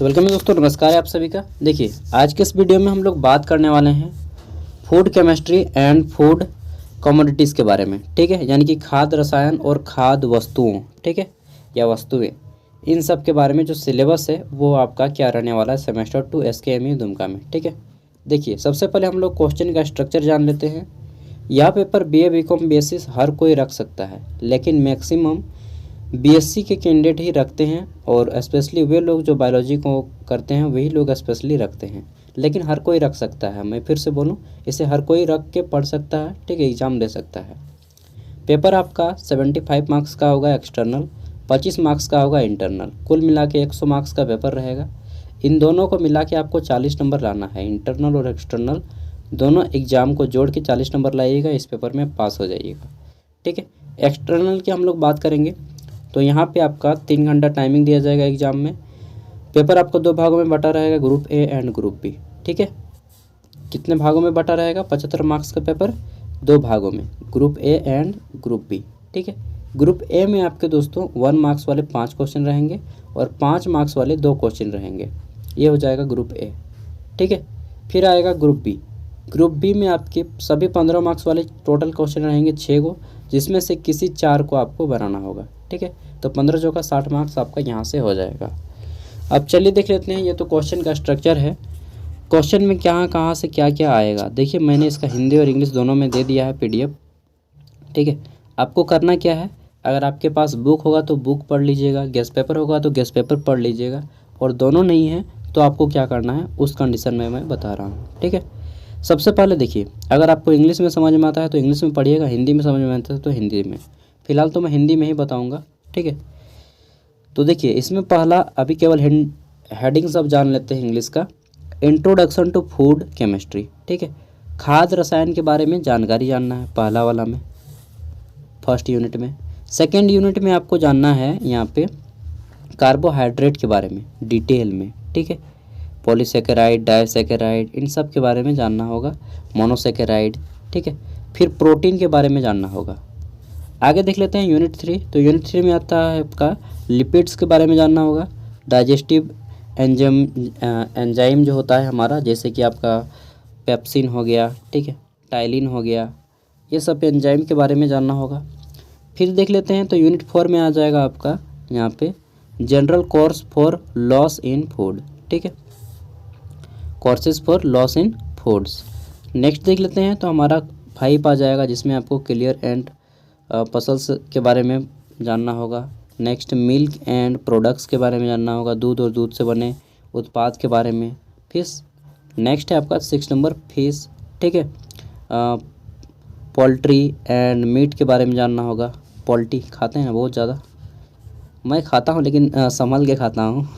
तो वेलकम है दोस्तों, नमस्कार है आप सभी का। देखिए आज के इस वीडियो में हम लोग बात करने वाले हैं food chemistry and food commodities के बारे में। ठीक है, यानी कि खाद्य रसायन और खाद्य वस्तुओं, ठीक है, या वस्तुएं, इन सब के बारे में जो सिलेबस है वो आपका क्या रहने वाला है सेमेस्टर 2 SKMU दुमका में। ठीक है, देखिए सबसे पहले हम लोग क्वेश्चन का स्ट्रक्चर जान लेते हैं। यह पेपर BA BCom बेसिस हर कोई रख सकता है, लेकिन मैक्सिमम BSc के कैंडिडेट ही रखते हैं और स्पेशली वे लोग जो बायोलॉजी को करते हैं वही लोग स्पेशली रखते हैं, लेकिन हर कोई रख सकता है। मैं फिर से बोलूं, इसे हर कोई रख के पढ़ सकता है, ठीक है, एग्ज़ाम दे सकता है। पेपर आपका 75 मार्क्स का होगा एक्सटर्नल, 25 मार्क्स का होगा इंटरनल, कुल मिला के 100 मार्क्स का पेपर रहेगा। इन दोनों को मिला के आपको 40 नंबर लाना है। इंटरनल और एक्सटर्नल दोनों एग्ज़ाम को जोड़ के 40 नंबर लाइएगा, इस पेपर में पास हो जाइएगा। ठीक है, एक्सटर्नल की हम लोग बात करेंगे तो यहाँ पे आपका 3 घंटा टाइमिंग दिया जाएगा एग्ज़ाम में। पेपर आपको 2 भागों में बटा रहेगा, group A and group B. ठीक है, कितने भागों में बटा रहेगा? 75 मार्क्स का पेपर 2 भागों में, group A and group B. ठीक है, ग्रुप ए में आपके दोस्तों 1 मार्क्स वाले 5 क्वेश्चन रहेंगे और 5 मार्क्स वाले 2 क्वेश्चन रहेंगे। ये हो जाएगा ग्रुप ए। ठीक है, फिर आएगा ग्रुप बी। ग्रुप बी में आपके सभी 15 मार्क्स वाले टोटल क्वेश्चन रहेंगे 6 को, जिसमें से किसी 4 को आपको बनाना होगा। ठीक है, तो 15 जो का 60 मार्क्स आपका यहाँ से हो जाएगा। अब चलिए देख लेते हैं, ये तो क्वेश्चन का स्ट्रक्चर है। क्वेश्चन में कहाँ से क्या क्या आएगा, देखिए मैंने इसका हिंदी और इंग्लिश दोनों में दे दिया है PDF। ठीक है, आपको करना क्या है, अगर आपके पास बुक होगा तो बुक पढ़ लीजिएगा, गेस्ट पेपर होगा तो गेस्ट पेपर पढ़ लीजिएगा, और दोनों नहीं है तो आपको क्या करना है उस कंडीशन में मैं बता रहा हूँ। ठीक है, सबसे पहले देखिए, अगर आपको इंग्लिश में समझ में आता है तो इंग्लिश में पढ़िएगा, हिंदी में समझ में आता है तो हिंदी में। फिलहाल तो मैं हिंदी में ही बताऊंगा। ठीक है, तो देखिए इसमें पहला अभी केवल हेडिंग सब जान लेते हैं इंग्लिश का। Introduction to food chemistry. ठीक है, खाद्य रसायन के बारे में जानकारी जानना है पहला वाला में, फर्स्ट यूनिट में। सेकेंड यूनिट में आपको जानना है यहाँ पे कार्बोहाइड्रेट के बारे में डिटेल में। ठीक है, पॉलीसेकेराइड, डाइसेकेराइड, इन सब के बारे में जानना होगा, मोनोसेकेराइड। ठीक है, फिर प्रोटीन के बारे में जानना होगा। आगे देख लेते हैं यूनिट 3। तो यूनिट 3 में आता है आपका लिपिड्स के बारे में जानना होगा, डाइजेस्टिव एंजाइम जो होता है हमारा, जैसे कि आपका पेप्सिन हो गया, ठीक है, टाइलिन हो गया, ये सब एंजाइम के बारे में जानना होगा। फिर देख लेते हैं तो यूनिट 4 में आ जाएगा आपका यहाँ पे general course for loss in food. ठीक है, courses for loss in foods. Next देख लेते हैं तो हमारा 5 आ जाएगा, जिसमें आपको क्लियर एंड पसल्स के बारे में जानना होगा। नेक्स्ट मिल्क एंड प्रोडक्ट्स के बारे में जानना होगा, दूध और दूध से बने उत्पाद के बारे में। फिर नेक्स्ट है आपका 6 नंबर फिश। ठीक है, पोल्ट्री एंड मीट के बारे में जानना होगा। पोल्ट्री खाते हैं ना बहुत ज़्यादा, मैं खाता हूँ लेकिन संभल के खाता हूँ।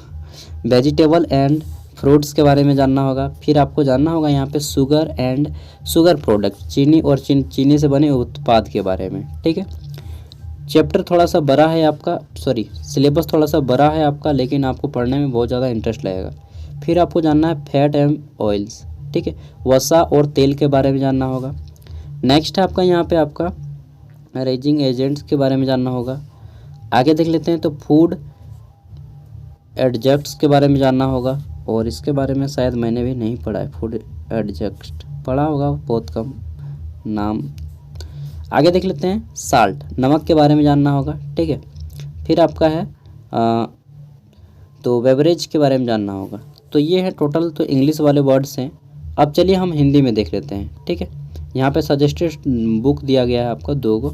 वेजिटेबल एंड फ्रूट्स के बारे में जानना होगा। फिर आपको जानना होगा यहाँ पे शुगर एंड शुगर प्रोडक्ट, चीनी और चीनी से बने उत्पाद के बारे में। ठीक है, चैप्टर थोड़ा सा बड़ा है आपका, सिलेबस थोड़ा सा बड़ा है आपका, लेकिन आपको पढ़ने में बहुत ज़्यादा इंटरेस्ट लगेगा। फिर आपको जानना है फैट एंड ऑयल्स। ठीक है, वसा और तेल के बारे में जानना होगा। नेक्स्ट है आपका यहाँ पे आपका रेजिंग एजेंट्स के बारे में जानना होगा। आगे देख लेते हैं तो फूड एडजक्ट्स के बारे में जानना होगा, और इसके बारे में शायद मैंने भी नहीं पढ़ा है, फूड एडजक्ट पढ़ा होगा बहुत कम नाम। आगे देख लेते हैं साल्ट, नमक के बारे में जानना होगा। ठीक है, फिर आपका है तो बेवरेज के बारे में जानना होगा। तो ये है टोटल तो इंग्लिश वाले वर्ड्स हैं। अब चलिए हम हिंदी में देख लेते हैं। ठीक है, यहाँ पे सजेस्टेड बुक दिया गया है आपका 2 को,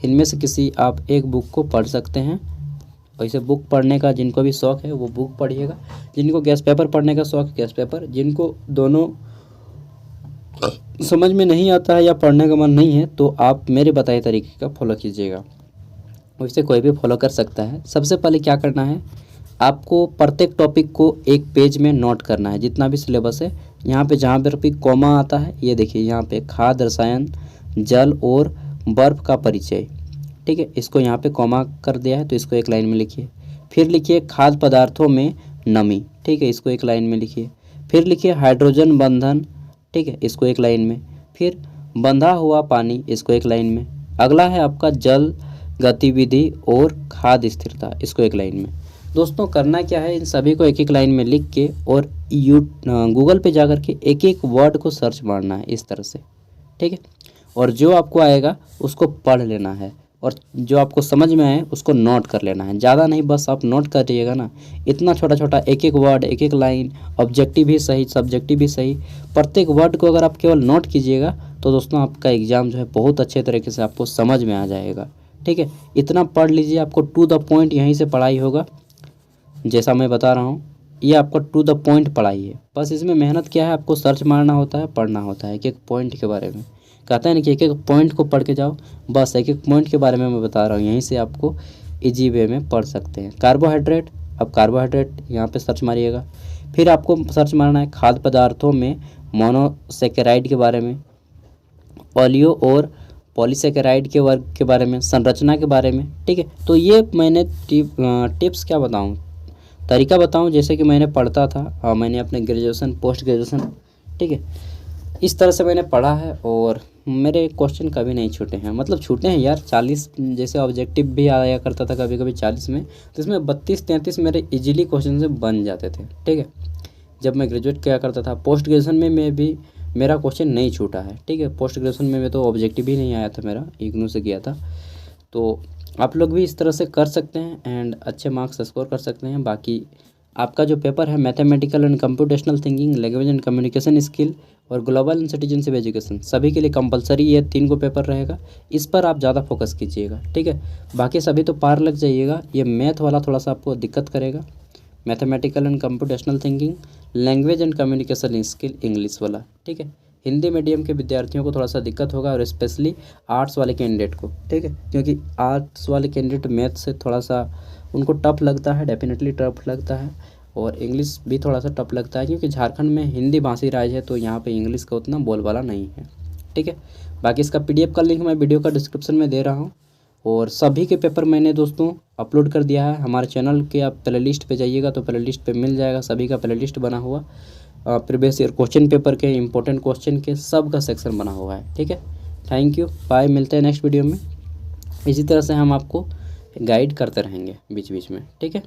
इनमें से किसी आप एक बुक को पढ़ सकते हैं। वैसे बुक पढ़ने का जिनको भी शौक़ है वो बुक पढ़िएगा, जिनको गेस्ट पेपर पढ़ने का शौक़ है गेस्ट पेपर, जिनको दोनों समझ में नहीं आता है या पढ़ने का मन नहीं है तो आप मेरे बताए तरीके का फॉलो कीजिएगा। वैसे कोई भी फॉलो कर सकता है। सबसे पहले क्या करना है, आपको प्रत्येक टॉपिक को एक पेज में नोट करना है, जितना भी सिलेबस है। यहाँ पे जहाँ पर भी कॉमा आता है, ये देखिए यहाँ पे खाद्य रसायन, जल और बर्फ का परिचय। ठीक है, इसको यहाँ पे कॉमा कर दिया है तो इसको एक लाइन में लिखिए। फिर लिखिए खाद्य पदार्थों में नमी। ठीक है, इसको एक लाइन में लिखिए। फिर लिखिए हाइड्रोजन बंधन। ठीक है, इसको एक लाइन में। फिर बंधा हुआ पानी, इसको एक लाइन में। अगला है आपका जल गतिविधि और खाद्य स्थिरता, इसको एक लाइन में। दोस्तों करना क्या है, इन सभी को एक एक लाइन में लिख के और गूगल पे जा कर के एक एक वर्ड को सर्च मारना है इस तरह से, ठीक है। और जो आपको आएगा उसको पढ़ लेना है और जो आपको समझ में आए उसको नोट कर लेना है। ज़्यादा नहीं, बस आप नोट करिएगा ना, इतना छोटा छोटा एक एक वर्ड, एक एक लाइन, ऑब्जेक्टिव भी सही, सब्जेक्टिव भी सही, प्रत्येक वर्ड को अगर आप केवल नोट कीजिएगा तो दोस्तों आपका एग्ज़ाम जो है बहुत अच्छे तरीके से आपको समझ में आ जाएगा, ठीक है। इतना पढ़ लीजिए, आपको टू द पॉइंट यहीं से पढ़ाई होगा। जैसा मैं बता रहा हूँ ये आपका टू द पॉइंट पढ़ाई है। बस इसमें मेहनत क्या है, आपको सर्च मारना होता है, पढ़ना होता है एक एक पॉइंट के बारे में। कहते हैं ना कि एक एक पॉइंट को पढ़ के जाओ, बस एक एक पॉइंट के बारे में मैं बता रहा हूँ, यहीं से आपको इजी वे में पढ़ सकते हैं। कार्बोहाइड्रेट, अब कार्बोहाइड्रेट यहाँ पे सर्च मारिएगा। फिर आपको सर्च मारना है खाद्य पदार्थों में मोनोसेकेराइड के बारे में, ओलियो और पॉलीसेकेराइड के वर्ग के बारे में, संरचना के बारे में, ठीक है। तो ये मैंने टिप्स क्या बताऊँ, तरीका बताऊं जैसे कि मैंने पढ़ता था और मैंने अपने ग्रेजुएशन, पोस्ट ग्रेजुएशन, ठीक है, इस तरह से मैंने पढ़ा है और मेरे क्वेश्चन कभी नहीं छूटे हैं। मतलब छूटे हैं यार, 40 जैसे ऑब्जेक्टिव भी आया करता था कभी कभी 40 में, तो इसमें 32-33 मेरे इजीली क्वेश्चन से बन जाते थे, ठीक है, जब मैं ग्रेजुएट किया करता था। पोस्ट ग्रेजुएशन में मैं भी मेरा क्वेश्चन नहीं छूटा है, ठीक है। पोस्ट ग्रेजुएशन में तो ऑब्जेक्टिव ही नहीं आया था मेरा, इग्नू से किया था। तो आप लोग भी इस तरह से कर सकते हैं एंड अच्छे मार्क्स स्कोर कर सकते हैं। बाकी आपका जो पेपर है mathematical and computational thinking, language and communication skill और ग्लोबल एंड सिटीजनशिप एजुकेशन, सभी के लिए कंपलसरी ये 3 को पेपर रहेगा। इस पर आप ज़्यादा फोकस कीजिएगा, ठीक है। बाकी सभी तो पार लग जाइएगा, ये मैथ वाला थोड़ा सा आपको दिक्कत करेगा, mathematical and computational thinking, language and communication skill English वाला, ठीक है। हिंदी मीडियम के विद्यार्थियों को थोड़ा सा दिक्कत होगा और स्पेशली आर्ट्स वाले कैंडिडेट को, ठीक है, क्योंकि आर्ट्स वाले कैंडिडेट मैथ से थोड़ा सा उनको टफ लगता है, डेफिनेटली टफ लगता है। और इंग्लिश भी थोड़ा सा टफ लगता है क्योंकि झारखंड में हिंदी भाषी राज्य है, तो यहाँ पे इंग्लिश का उतना बोलबाला नहीं है, ठीक है। बाकी इसका PDF का लिंक मैं वीडियो का डिस्क्रिप्शन में दे रहा हूँ और सभी के पेपर मैंने दोस्तों अपलोड कर दिया है हमारे चैनल के। आप प्ले लिस्ट पर जाइएगा तो प्ले लिस्ट पर मिल जाएगा, सभी का प्ले लिस्ट बना हुआ, प्रीवियस ईयर क्वेश्चन पेपर के, इंपॉर्टेंट क्वेश्चन के, सब का सेक्शन बना हुआ है, ठीक है। थैंक यू, बाय, मिलते हैं नेक्स्ट वीडियो में। इसी तरह से हम आपको गाइड करते रहेंगे बीच बीच में, ठीक है।